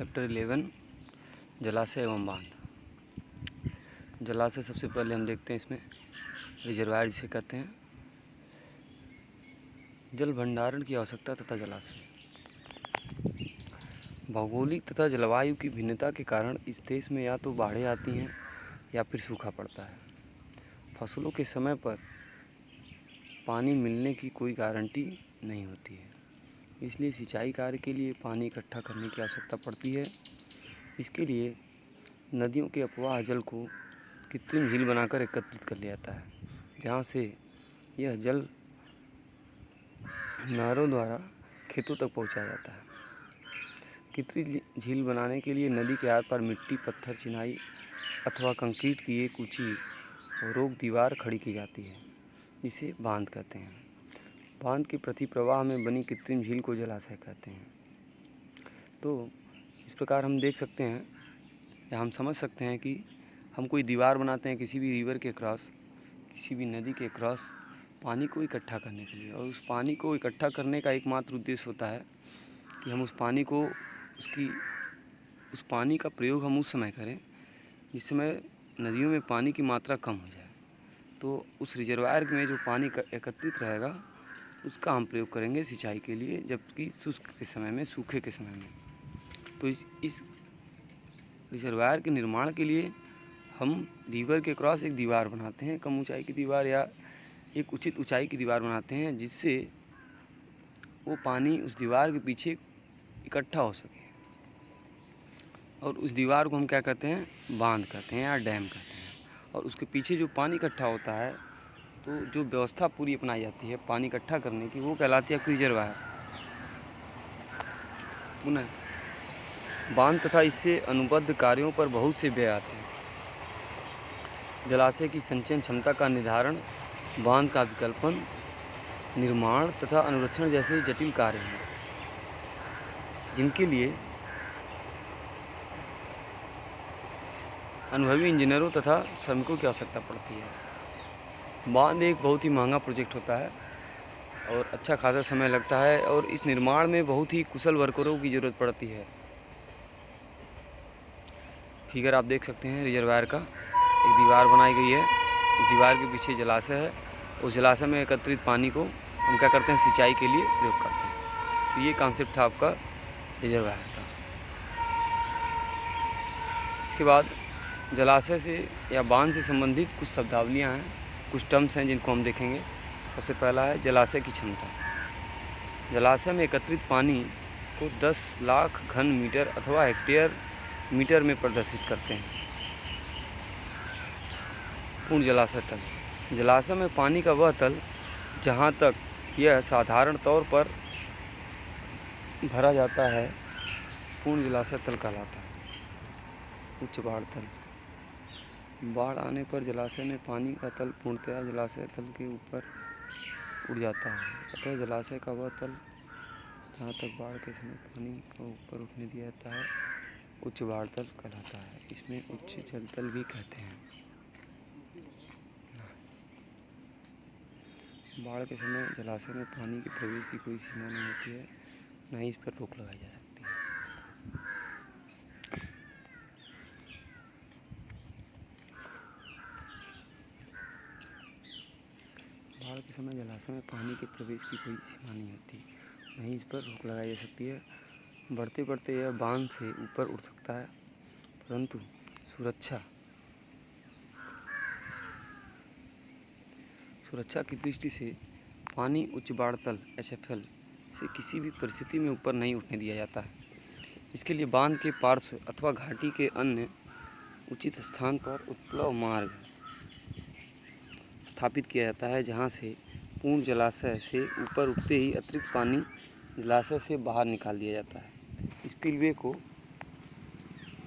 Chapter 11 जलाशय एवं बांध। जलाशय सबसे पहले हम देखते हैं, इसमें रिजर्वायर जिसे कहते हैं। जल भंडारण की आवश्यकता तथा जलाशय। भौगोलिक तथा जलवायु की भिन्नता के कारण इस देश में या तो बाढ़ें आती हैं या फिर सूखा पड़ता है। फसलों के समय पर पानी मिलने की कोई गारंटी नहीं होती है, इसलिए सिंचाई कार्य के लिए पानी इकट्ठा करने की आवश्यकता पड़ती है। इसके लिए नदियों के अपवाह जल को कृत्रिम झील बनाकर एकत्रित कर लिया जाता है, जहाँ से यह जल नहरों द्वारा खेतों तक पहुँचाया जाता है। कृत्रिम झील बनाने के लिए नदी के आर पार मिट्टी, पत्थर, चिनाई अथवा कंक्रीट की एक ऊंची रोक दीवार खड़ी की जाती है, जिसे बांध कहते हैं। बांध के प्रति प्रवाह में बनी कृत्रिम झील को जलाशय कहते हैं। तो इस प्रकार हम देख सकते हैं या हम समझ सकते हैं कि हम कोई दीवार बनाते हैं किसी भी रिवर के क्रॉस, किसी भी नदी के क्रॉस, पानी को इकट्ठा करने के लिए। और उस पानी को इकट्ठा करने का एकमात्र उद्देश्य होता है कि हम उस पानी का प्रयोग हम उस समय करें जिस समय नदियों में पानी की मात्रा कम हो जाए। तो उस रिजर्वायर में जो पानी एकत्रित रहेगा उसका हम प्रयोग करेंगे सिंचाई के लिए, जबकि शुष्क के समय में, सूखे के समय में। तो इस रिजर्वायर के निर्माण के लिए हम रिवर के क्रॉस एक दीवार बनाते हैं, कम ऊंचाई की दीवार या एक उचित ऊंचाई की दीवार बनाते हैं, जिससे वो पानी उस दीवार के पीछे इकट्ठा हो सके। और उस दीवार को हम क्या कहते हैं? बांध कहते हैं या डैम कहते हैं। और उसके पीछे जो पानी इकट्ठा होता है, तो जो व्यवस्था पूरी अपनाई जाती है पानी इकट्ठा करने की, वो कहलाती है रिजर्वायर। पुनः बांध तथा इससे अनुबद्ध कार्यों पर बहुत से व्यय आते हैं। जलाशय की संचयन क्षमता का निर्धारण, बांध का विकल्पन, निर्माण तथा अनुरक्षण जैसे जटिल कार्य हैं, जिनके लिए अनुभवी इंजीनियरों तथा श्रमिकों की आवश्यकता पड़ती है। बांध एक बहुत ही महंगा प्रोजेक्ट होता है और अच्छा खासा समय लगता है, और इस निर्माण में बहुत ही कुशल वर्करों की ज़रूरत पड़ती है। फिगर आप देख सकते हैं रिजर्वायर का, एक दीवार बनाई गई है, इस दीवार के पीछे जलाशय है। उस जलाशय में एकत्रित पानी को हम क्या करते हैं? सिंचाई के लिए प्रयोग करते हैं। तो ये कॉन्सेप्ट था आपका रिजर्वायर का। इसके बाद जलाशय से या बांध से संबंधित कुछ शब्दावलियाँ हैं, कुछ टर्म्स हैं जिनको हम देखेंगे। सबसे पहला है जलाशय की क्षमता। जलाशय में एकत्रित पानी को 10 लाख घन मीटर अथवा हेक्टेयर मीटर में प्रदर्शित करते हैं। पूर्ण जलाशय तल। जलाशय में पानी का वह तल जहाँ तक यह साधारण तौर पर भरा जाता है, पूर्ण जलाशय तल कहलाता है। उच्च बाढ़ तल। बाढ़ आने पर जलाशय में पानी का तल पूर्णतया जलाशय तल के ऊपर उड़ जाता है। अतः जलाशय का वह तल जहाँ तक बाढ़ के समय पानी को ऊपर उठने दिया जाता है, उच्च बाढ़ तल कहलाता है। इसमें उच्च जल तल भी कहते हैं। बाढ़ के समय जलाशय में पानी के प्रवेश की कोई सीमा नहीं होती है, न ही इस पर रोक लगाई जा सकती है। बाढ़ के समय जलाशय में पानी के प्रवेश की कोई सीमा नहीं होती, न ही इस पर रोक लगाई जा सकती है। बढ़ते बढ़ते यह बांध से ऊपर उठ सकता है, परंतु सुरक्षा की दृष्टि से पानी उच्च बाढ़ तल HFL से किसी भी परिस्थिति में ऊपर नहीं उठने दिया जाता है। इसके लिए बांध के पार्श्व अथवा घाटी के अन्य उचित स्थान पर उपप्लव मार्ग स्थापित किया जाता है, जहां से पूर्ण जलाशय से ऊपर उठते ही अतिरिक्त पानी जलाशय से बाहर निकाल दिया जाता है। स्पिलवे को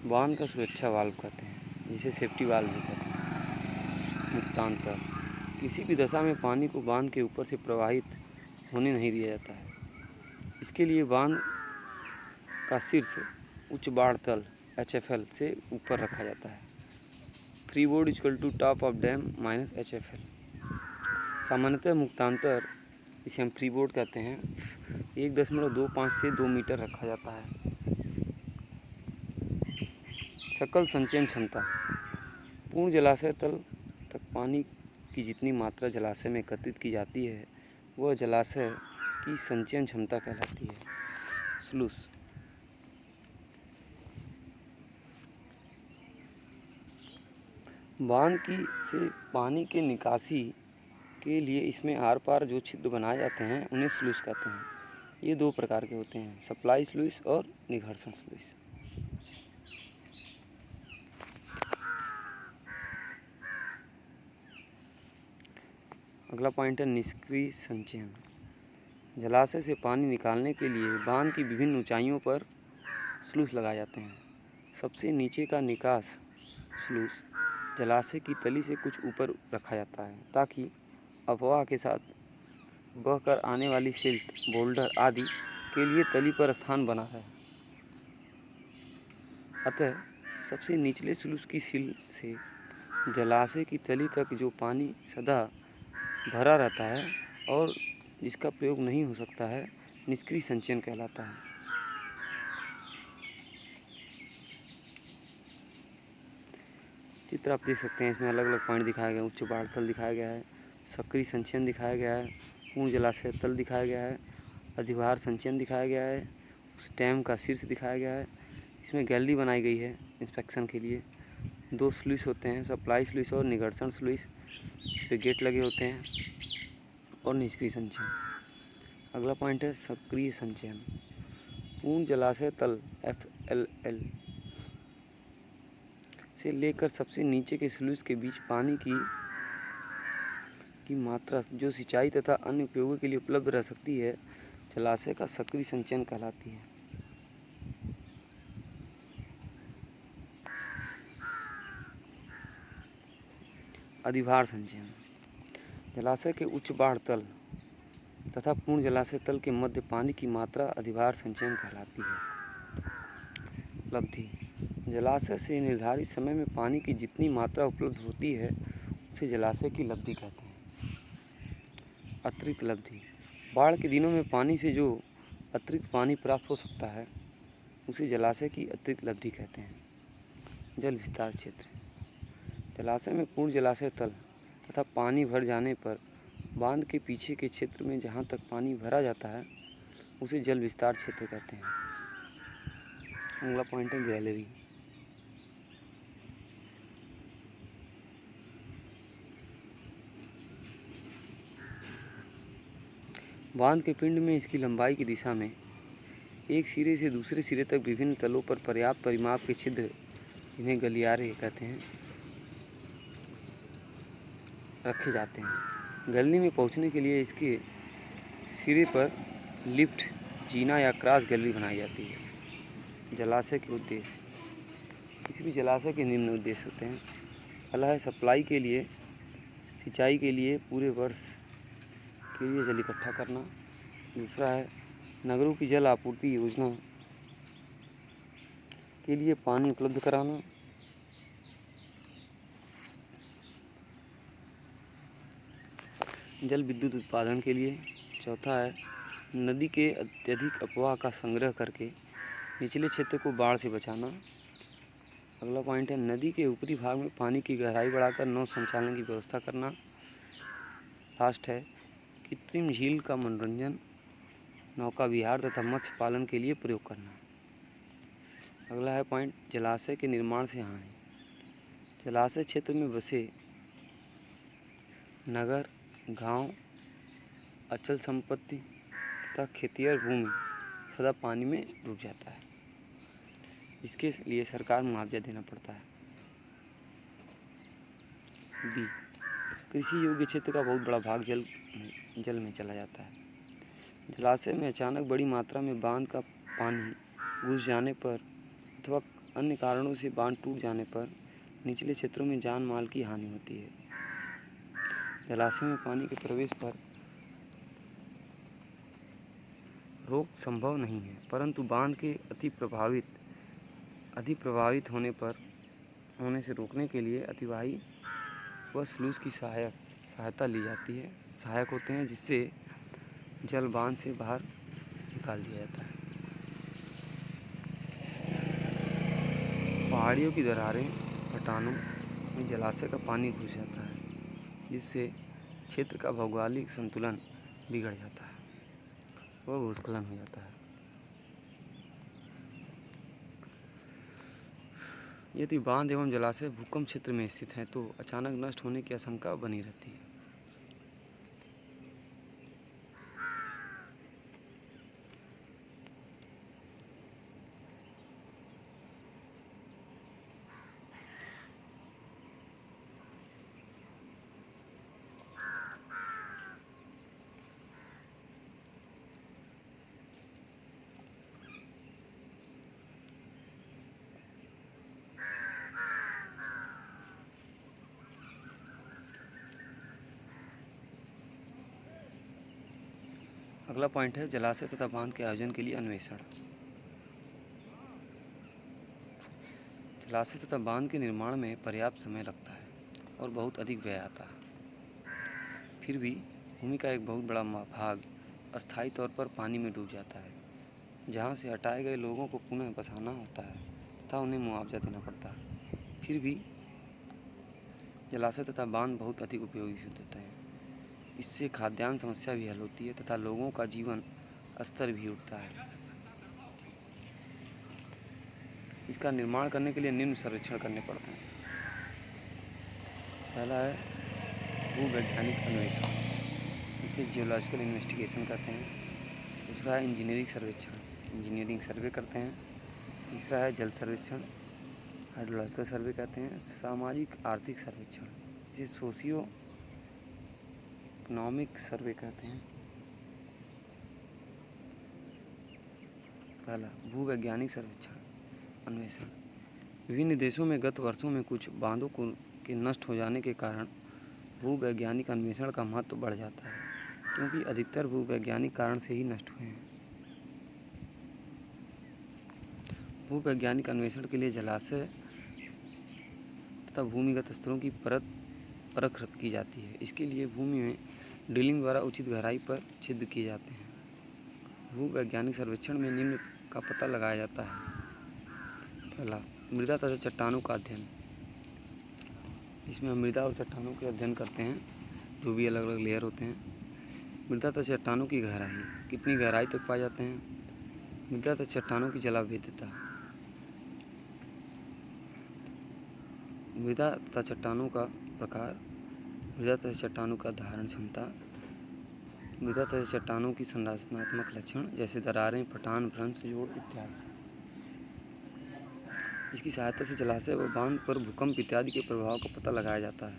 बांध का सुरक्षा वाल्व कहते हैं, जिसे सेफ्टी वाल्व भी कहते हैं। मुक्तांतर। किसी भी दशा में पानी को बांध के ऊपर से प्रवाहित होने नहीं दिया जाता है। इसके लिए बांध का शीर्ष उच्च बाढ़ तल HFL से ऊपर रखा जाता है। Freeboard equal to top of dam minus HFL। सामान्यतः मुक्तांतर, इसे हम फ्रीबोर्ड कहते हैं, 1.25 से 2 मीटर रखा जाता है। सकल संचयन क्षमता। पूर्ण जलाशय तल तक पानी की जितनी मात्रा जलाशय में एकत्रित की जाती है वह जलाशय की संचयन क्षमता कहलाती है। स्लूस। बांध से पानी के निकासी के लिए इसमें आर पार जो छिद्र बनाए जाते हैं उन्हें स्लूस कहते हैं। ये दो प्रकार के होते हैं, सप्लाई स्लूस और निघर्षण स्लूस। अगला पॉइंट है निष्क्रिय संचयन। जलाशय से पानी निकालने के लिए बांध की विभिन्न ऊंचाइयों पर स्लूस लगाए जाते हैं। सबसे नीचे का निकास स्लूस जलाशय की तली से कुछ ऊपर रखा जाता है ताकि अफवाह के साथ बहकर आने वाली सिल्ट, बोल्डर आदि के लिए तली पर स्थान बना रहे। अतः सबसे निचले स्लूस की सिल से जलाशय की तली तक जो पानी सदा भरा रहता है और जिसका प्रयोग नहीं हो सकता है, निष्क्रिय संचयन कहलाता है। चित्र आप देख सकते हैं, इसमें अलग अलग पॉइंट दिखाया गया है। उच्च बाढ़ तल दिखाया गया है, सक्रिय संचयन दिखाया गया है, पूर्ण जलाशय तल दिखाया गया है, अधिभार संचयन दिखाया गया है, उस डैम का शीर्ष दिखाया गया है। इसमें गैलरी बनाई गई है इंस्पेक्शन के लिए। दो स्लूस होते हैं, सप्लाई स्लूस और निघर्षण स्लूस। इस पे गेट लगे होते हैं। और निष्क्रिय संचयन। अगला पॉइंट है सक्रिय संचयन। पूर्ण जलाशय तल FLL से लेकर सबसे नीचे के स्लूस के बीच पानी की मात्रा जो सिंचाई तथा अन्य उपयोगों के लिए उपलब्ध रह सकती है, जलाशय का सक्रिय संचयन कहलाती है। अधिभार संचयन। जलाशय के उच्च बाढ़ तल तथा पूर्ण जलाशय तल के मध्य पानी की मात्रा अधिभार संचयन कहलाती है। उपलब्धि। जलाशय से निर्धारित समय में पानी की जितनी मात्रा उपलब्ध होती है उसे जलाशय की लब्धि कहते हैं। अतिरिक्त लब्धि। बाढ़ के दिनों में पानी से जो अतिरिक्त पानी प्राप्त हो सकता है उसे जलाशय की अतिरिक्त लब्धि कहते हैं। जल विस्तार क्षेत्र। जलाशय में पूर्ण जलाशय तल तथा पानी भर जाने पर बांध के पीछे के क्षेत्र में जहाँ तक पानी भरा जाता है उसे जल विस्तार क्षेत्र कहते हैं। अगला पॉइंट है गैलरी। बांध के पिंड में इसकी लंबाई की दिशा में एक सिरे से दूसरे सिरे तक विभिन्न तलों पर पर्याप्त परिमाप के छिद्र, जिन्हें गलियारे कहते हैं, रखे जाते हैं। गैलरी में पहुंचने के लिए इसके सिरे पर लिफ्ट, जीना या क्रॉस गैलरी बनाई जाती है। जलाशय के उद्देश्य। किसी भी जलाशय के निम्न उद्देश्य होते हैं। पहला है सप्लाई के लिए, सिंचाई के लिए पूरे वर्ष के लिए जल इकट्ठा करना। दूसरा है नगरों की जल आपूर्ति योजना के लिए पानी उपलब्ध कराना। जल विद्युत उत्पादन के लिए। चौथा है नदी के अत्यधिक अपवाह का संग्रह करके निचले क्षेत्र को बाढ़ से बचाना। अगला पॉइंट है नदी के ऊपरी भाग में पानी की गहराई बढ़ाकर नौ संचालन की व्यवस्था करना। लास्ट है कृत्रिम झील का मनोरंजन, नौका विहार तथा मत्स्य पालन के लिए प्रयोग करना। अगला है पॉइंट जलाशय के निर्माण से हानि। जलाशय क्षेत्र में बसे नगर, गांव, अचल संपत्ति तथा खेतिहर भूमि सदा पानी में डूब जाता है। इसके लिए सरकार मुआवजा देना पड़ता है। बी, कृषि योग्य क्षेत्र का बहुत बड़ा भाग जल में चला जाता है। जलाशय में अचानक बड़ी मात्रा में बांध का पानी घुस जाने पर अथवा अन्य कारणों से बांध टूट जाने पर निचले क्षेत्रों में जान माल की हानि होती है। जलाशय में पानी के प्रवेश पर रोक संभव नहीं है, परंतु बांध के अधिक प्रभावित होने से रोकने के लिए अतिवाही व स्लूस की सहायता ली जाती है। सहायक होते हैं जिससे जल बांध से बाहर निकाल दिया जाता है। पहाड़ियों की दरारें, चट्टानों में जलाशय का पानी घुस जाता है, जिससे क्षेत्र का भौगोलिक संतुलन बिगड़ जाता है और भूस्खलन हो जाता है। यदि बांध एवं जलाशय भूकंप क्षेत्र में स्थित हैं तो अचानक नष्ट होने की आशंका बनी रहती है। अगला पॉइंट है जलाशय तथा बांध के आयोजन के लिए अन्वेषण। जलाशय तथा बांध के निर्माण में पर्याप्त समय लगता है और बहुत अधिक व्यय आता है। फिर भी भूमि का एक बहुत बड़ा भाग अस्थायी तौर पर पानी में डूब जाता है, जहाँ से हटाए गए लोगों को पुनः बसाना होता है तथा उन्हें मुआवजा देना पड़ता है। फिर भी जलाशय तथा बांध बहुत अधिक उपयोगी सिद्ध होते हैं। इससे खाद्यान्न समस्या भी हल होती है तथा लोगों का जीवन स्तर भी उठता है। इसका निर्माण करने के लिए निम्न सर्वेक्षण करने पड़ते हैं। पहला है भूवैज्ञानिक अन्वेषण, इसे जियोलॉजिकल इन्वेस्टिगेशन कहते हैं। दूसरा है इंजीनियरिंग सर्वेक्षण, इंजीनियरिंग सर्वे करते हैं। तीसरा है जल सर्वेक्षण, हाइड्रोलॉजिकल सर्वे कहते हैं। सामाजिक आर्थिक सर्वेक्षण, इसे सोशियो इकोनॉमिक सर्वे कहते हैं। पहला भूवैज्ञानिक सर्वेक्षण अन्वेषण। विभिन्न देशों में गत वर्षों में कुछ बांधों के नष्ट हो जाने के कारण भूवैज्ञानिक अन्वेषण का महत्व बढ़ जाता है, क्योंकि अधिकतर भूवैज्ञानिक कारण से ही नष्ट हुए हैं। भूवैज्ञानिक अन्वेषण के लिए जलाशय तथा भूमिगत स्तरों की परख की जाती है। इसके लिए भूमि में ड्रिलिंग द्वारा उचित गहराई पर छिद्र किए जाते हैं। भूवैज्ञानिक सर्वेक्षण में निम्न का पता लगाया जाता है। पहला मृदा तथा चट्टानों का अध्ययन, इसमें हम मृदा और चट्टानों के अध्ययन करते हैं, जो भी अलग अलग लेयर होते हैं। मृदा तथा चट्टानों की गहराई, कितनी गहराई तक पाए जाते हैं। मृदा तथा चट्टानों की जलावद्धता, मृदा तथा चट्टानों का प्रकार, मृदा तथा चट्टानों का धारण क्षमता, मृदा तथा चट्टानों की संरचनात्मक लक्षण जैसे दरारें, पठान, भ्रंश, जोड़ इत्यादि। इसकी सहायता से जलाशय व बांध पर भूकंप इत्यादि के प्रभाव का पता लगाया जाता है।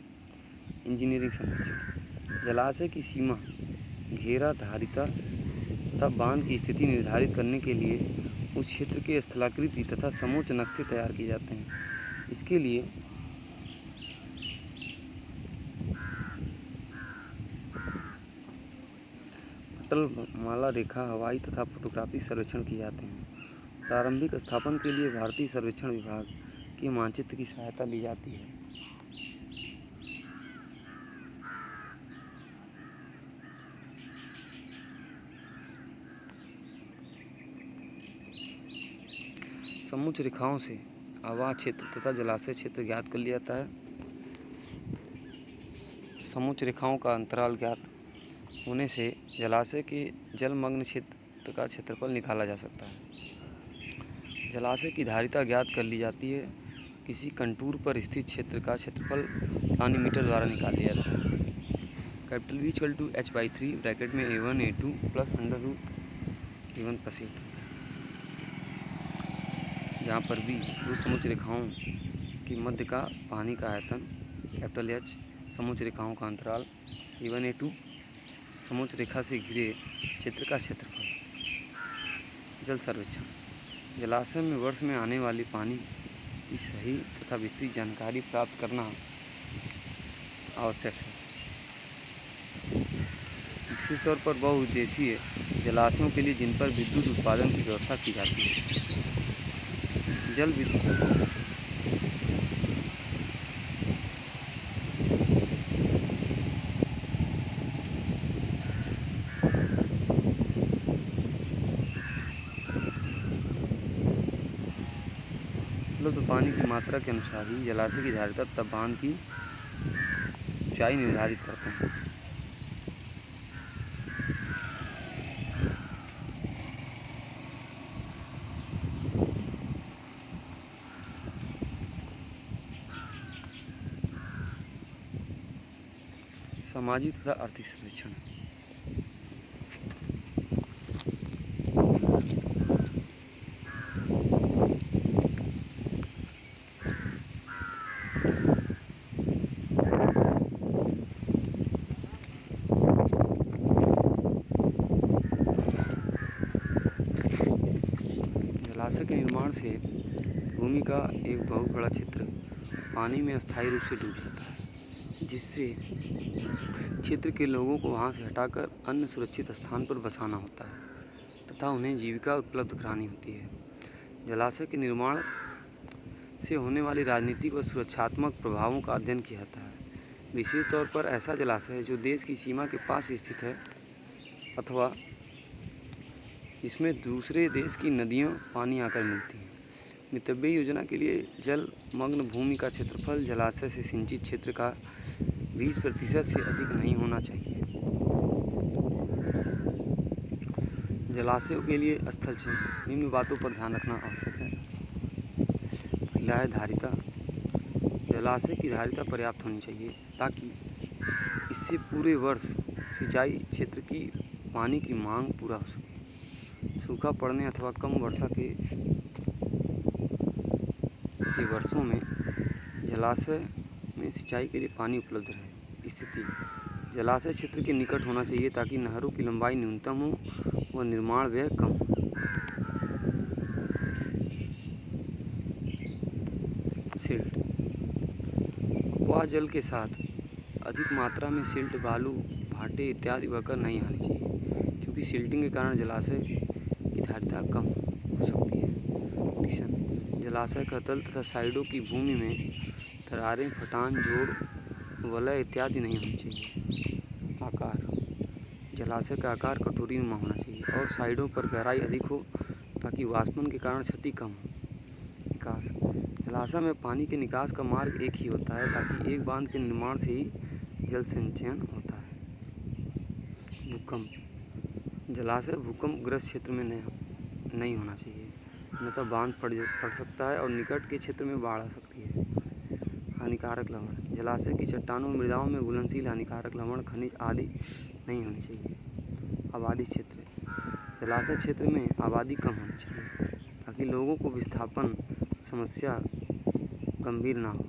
इंजीनियरिंग सर्वेक्षण, जलाशय की सीमा, घेरा धारिता तथा बांध की स्थिति निर्धारित करने के लिए उस क्षेत्र के स्थलाकृति तथा समोच्च नक्शे तैयार किए जाते हैं। इसके लिए पटलमाला रेखा, हवाई तथा फोटोग्राफी सर्वेक्षण किए जाते हैं। प्रारंभिक स्थापन के लिए भारतीय सर्वेक्षण विभाग के मानचित्र की सहायता ली जाती है। समोच्च रेखाओं से आवास क्षेत्र तथा जलाशय क्षेत्र ज्ञात कर लिया जाता है। समोच्च रेखाओं का अंतराल ज्ञात होने से जलाशय के जलमग्न क्षेत्र का क्षेत्रफल निकाला जा सकता है। जलाशय की धारिता ज्ञात कर ली जाती है। किसी कंटूर पर स्थित क्षेत्र का क्षेत्रफल पानी मीटर द्वारा निकाल लिया जाता है। कैपिटल V = H/3 ब्रैकेट में A1 A2 plus √A1 + A2, जहाँ पर B दो समोच्च रेखाओं के मध्य का पानी का आयतन, कैपिटल H समोच्च रेखाओं का अंतराल, A1 A2 समोच्च रेखा से घिरे क्षेत्र का क्षेत्रफल। जल सर्वेक्षण, जलाशय में वर्ष में आने वाली पानी की सही तथा विस्तृत जानकारी प्राप्त करना आवश्यक है। विशेष तौर पर बहुउद्देशीय जलाशयों के लिए जिन पर विद्युत उत्पादन की व्यवस्था की जाती है। जल विद्युत उपलब्ध पानी की मात्रा के अनुसार ही जलाशय की धारिता तथा बांध की ऊंचाई निर्धारित करते हैं। सामाजिक तथा आर्थिक सर्वेक्षण। जलाशय के निर्माण से भूमि का एक बहुत बड़ा क्षेत्र पानी में अस्थायी रूप से डूब जाता है, जिससे क्षेत्र के लोगों को वहां से हटाकर अन्य सुरक्षित स्थान पर बसाना होता है तथा उन्हें जीविका उपलब्ध करानी होती है। जलाशय के निर्माण से होने वाली राजनीतिक व सुरक्षात्मक प्रभावों का अध्ययन किया जाता है। विशेष तौर पर ऐसा जलाशय जो देश की सीमा के पास स्थित है अथवा इसमें दूसरे देश की नदियों पानी आकर मिलती हैं। मितव्ययी योजना के लिए जल मग्न भूमि का क्षेत्रफल जलाशय से सिंचित क्षेत्र का 20% से अधिक नहीं होना चाहिए। जलाशयों के लिए स्थल चयन निम्न बातों पर ध्यान रखना आवश्यक है। पहला है धारिता। जलाशय की धारिता पर्याप्त होनी चाहिए ताकि इससे पूरे वर्ष सिंचाई क्षेत्र की पानी की मांग पूरा हो सके। सूखा पड़ने अथवा कम वर्षा के वर्षों में जलाशय में सिंचाई के लिए पानी उपलब्ध रहे। स्थिति जलाशय क्षेत्र के निकट होना चाहिए ताकि नहरों की लंबाई न्यूनतम हो व निर्माण व्यय कम हो। सिल्ट अपवाह जल के साथ अधिक मात्रा में सिल्ट, बालू, भाटे इत्यादि बहकर नहीं आनी चाहिए, क्योंकि सिल्टिंग के कारण जलाशय की धारिता कम हो सकती है। कंडीशन जलाशय का तल तथा साइडों की भूमि में दरारें, फटान, जोड़, वलय इत्यादि नहीं होनी चाहिए। आकार जलाशय का आकार कटोरीनुमा होना चाहिए और साइडों पर गहराई अधिक हो ताकि वाष्पन के कारण क्षति कम हो। निकास जलाशय में पानी के निकास का मार्ग एक ही होता है ताकि एक बांध के निर्माण से ही जल संचयन होता है। भूकंप जलाशय भूकंपग्रस्त क्षेत्र में नहीं होना चाहिए, अन्यथा बांध फट सकता है और निकट के क्षेत्र में बाढ़ आ सकती है। हानिकारक लवण जलाशय की चट्टानों मृदाओं में घुलनशील हानिकारक लवण, खनिज आदि नहीं होनी चाहिए। आबादी क्षेत्र जलाशय क्षेत्र में आबादी कम होनी चाहिए ताकि लोगों को विस्थापन समस्या गंभीर ना हो।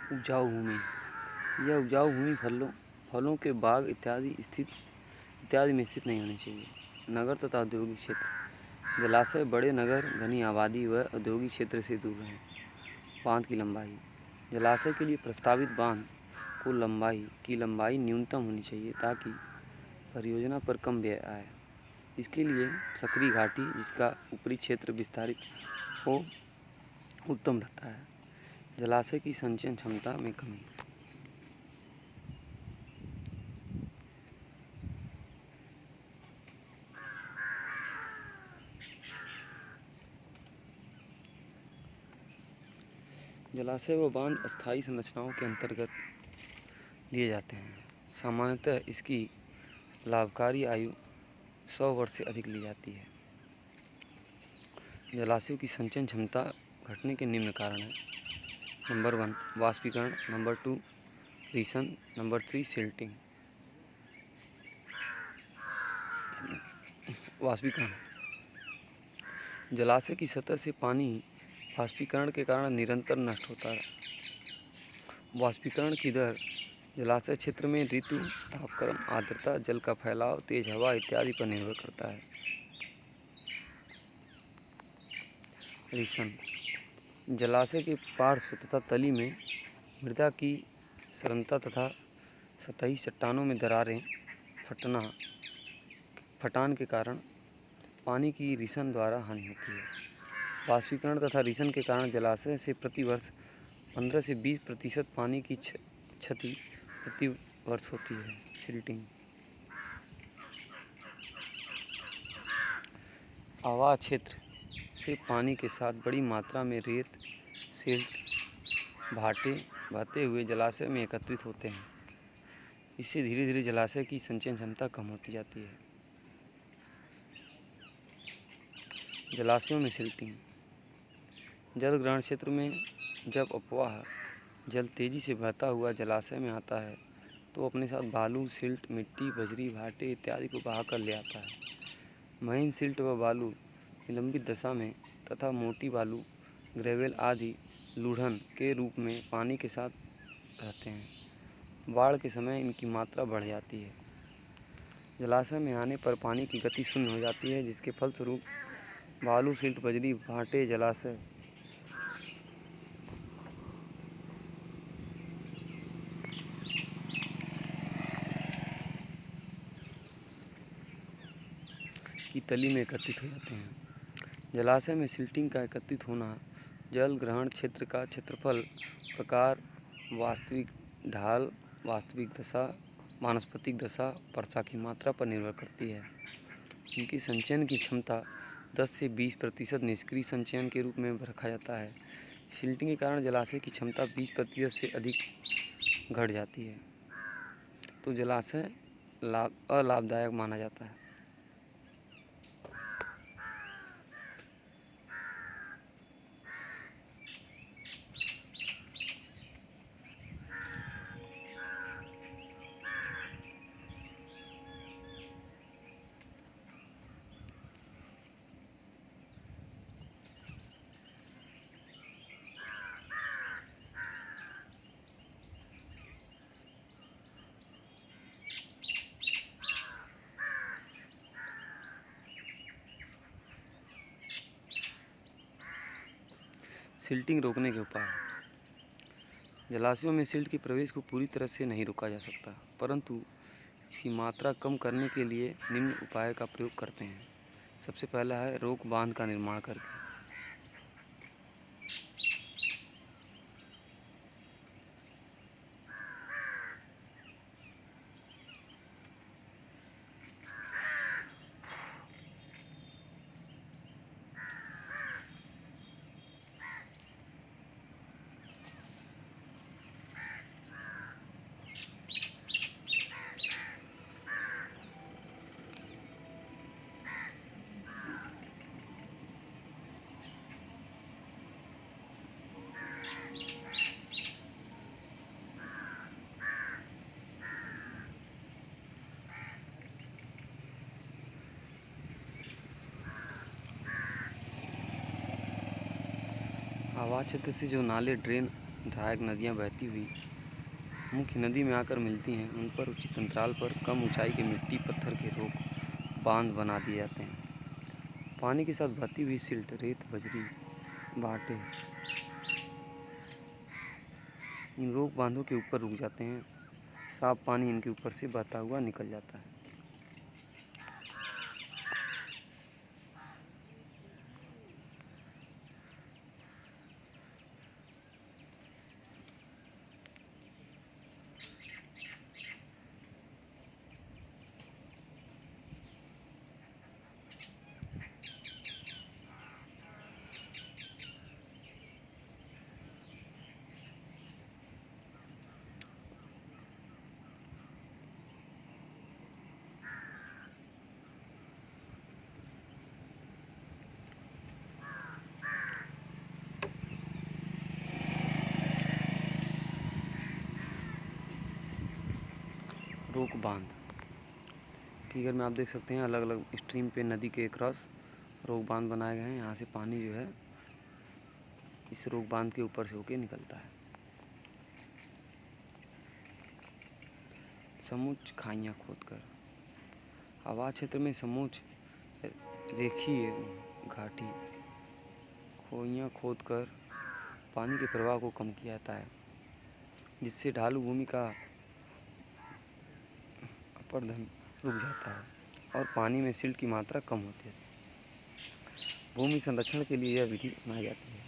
उपजाऊ भूमि। यह उपजाऊ भूमि फलों के बाग इत्यादि में स्थित नहीं होनी चाहिए। नगर तथा औद्योगिक क्षेत्र। जलाशय बड़े नगर, घनी आबादी व औद्योगिक क्षेत्र से दूर रहें। बांध की लंबाई। जलाशय के लिए प्रस्तावित बांध की लंबाई न्यूनतम होनी चाहिए ताकि परियोजना पर कम व्यय आए। इसके लिए सकरी घाटी, जिसका ऊपरी क्षेत्र विस्तारित हो, उत्तम रहता है। जलाशय की संचयन क्षमता में कमी। जलाशय व बांध अस्थायी संरचनाओं के अंतर्गत लिए जाते हैं। सामान्यतः इसकी लाभकारी आयु 100 वर्ष से अधिक ली जाती है। जलाशयों की संचयन क्षमता घटने के निम्न कारण हैं। नंबर 1 वाष्पीकरण, नंबर 2 रीसन, नंबर 3 सिल्टिंग। वाष्पीकरण। जलाशय की सतह से पानी वाष्पीकरण के कारण निरंतर नष्ट होता है। वाष्पीकरण की दर जलाशय क्षेत्र में ऋतु, तापक्रम, आर्द्रता, जल का फैलाव, तेज हवा इत्यादि पर निर्भर करता है। रीसन। जलाशय के पार्श्व तथा तली में मृदा की सरलता तथा सतही चट्टानों में दरारें फटान के कारण पानी की रीसन द्वारा हानि होती है। वाष्पीकरण तथा रीसन के कारण जलाशय से प्रति वर्ष 15 से 20% पानी की क्षति प्रति वर्ष होती है। सिल्टिंग। आवास क्षेत्र से पानी के साथ बड़ी मात्रा में रेत, सिल्ट, भाटे बहते हुए जलाशय में एकत्रित होते हैं। इससे धीरे धीरे जलाशय की संचयन क्षमता कम होती जाती है। जलाशयों में सिल्टिंग। जल ग्रहण क्षेत्र में जब अपवाह जल तेजी से बहता हुआ जलाशय में आता है तो अपने साथ बालू, सिल्ट, मिट्टी, बजरी, भाटे इत्यादि को बहा कर ले आता है। महीन सिल्ट व बालू निलंबित दशा में तथा मोटी बालू, ग्रेवेल आदि लूढ़न के रूप में पानी के साथ रहते हैं। बाढ़ के समय इनकी मात्रा बढ़ जाती है। जलाशय में आने पर पानी की गति शून्य हो जाती है, जिसके फलस्वरूप बालू, सिल्ट, बजरी, भाटे जलाशय की तली में एकत्रित हो जाते हैं। जलाशय में सिल्टिंग का एकत्रित होना जल ग्रहण क्षेत्र का क्षेत्रफल, प्रकार, वास्तविक ढाल, वास्तविक दशा, वानस्पतिक दशा, वर्षा की मात्रा पर निर्भर करती है। इनकी संचयन की क्षमता 10 से 20% निष्क्रिय संचयन के रूप में रखा जाता है। सिल्टिंग के कारण जलाशय की क्षमता 20% से अधिक घट जाती है, तो जलाशय अलाभदायक माना जाता है। सिल्टिंग रोकने के उपाय। जलाशयों में सिल्ट के प्रवेश को पूरी तरह से नहीं रोका जा सकता, परंतु इसकी मात्रा कम करने के लिए निम्न उपाय का प्रयोग करते हैं। सबसे पहला है रोक बांध का निर्माण करके। आवास क्षेत्र से जो नाले, ड्रेन, सहायक नदियाँ बहती हुई मुख्य नदी में आकर मिलती हैं, उन पर उचित अंतराल पर कम ऊंचाई के मिट्टी पत्थर के रोक बांध बना दिए जाते हैं। पानी के साथ बहती हुई सिल्ट, रेत, बजरी, भाटे इन रोक बांधों के ऊपर रुक जाते हैं। साफ पानी इनके ऊपर से बहता हुआ निकल जाता है। रोक बांध फिगर में आप देख सकते हैं, अलग अलग स्ट्रीम पे नदी के क्रॉस रोक बांध बनाए गए हैं। यहाँ से पानी जो है इस रोक बांध के ऊपर से होके निकलता है। समोच्च खाइयाँ खोदकर। आवास क्षेत्र में समोच्च रेखीय घाटी खोइयाँ खोदकर पानी के प्रवाह को कम किया जाता है, जिससे ढालू भूमि का अपर्दन रुक जाता है और पानी में सिल्ट की मात्रा कम होती है। भूमि संरक्षण के लिए यह विधि अपनाई जाती है।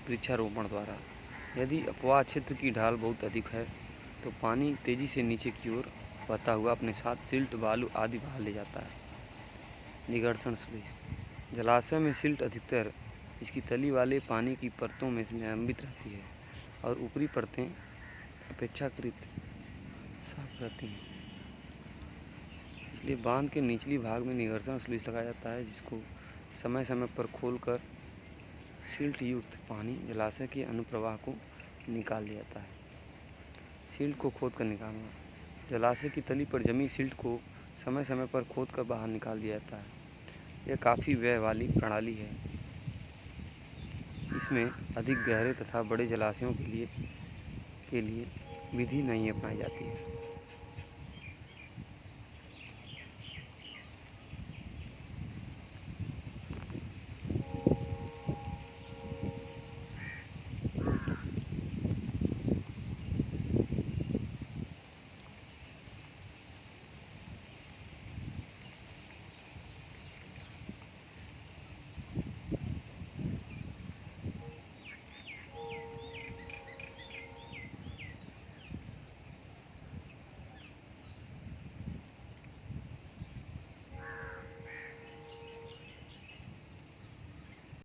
वृक्षारोपण द्वारा। यदि अपवाह क्षेत्र की ढाल बहुत अधिक है तो पानी तेजी से नीचे की ओर बहता हुआ अपने साथ सिल्ट, बालू आदि बहा ले जाता है। निगर्सन स्लुइस। जलाशय में सिल्ट अधिकतर इसकी तली वाले पानी की परतों में निलंबित रहती है और ऊपरी परतें अपेक्षाकृत साफ रहती हैं। इसलिए बांध के निचली भाग में निगर्सन स्लुइस लगाया जाता है, जिसको समय समय पर खोलकर सिल्ट युक्त पानी जलाशय के अनुप्रवाह को निकाल दिया जाता है। सिल्ट को खोद कर निकालना। जलाशय की तली पर जमी सिल्ट को समय समय पर खोद कर बाहर निकाल दिया जाता है। यह काफ़ी व्यय वाली प्रणाली है। इसमें अधिक गहरे तथा बड़े जलाशयों के लिए विधि नहीं अपनाई जाती है।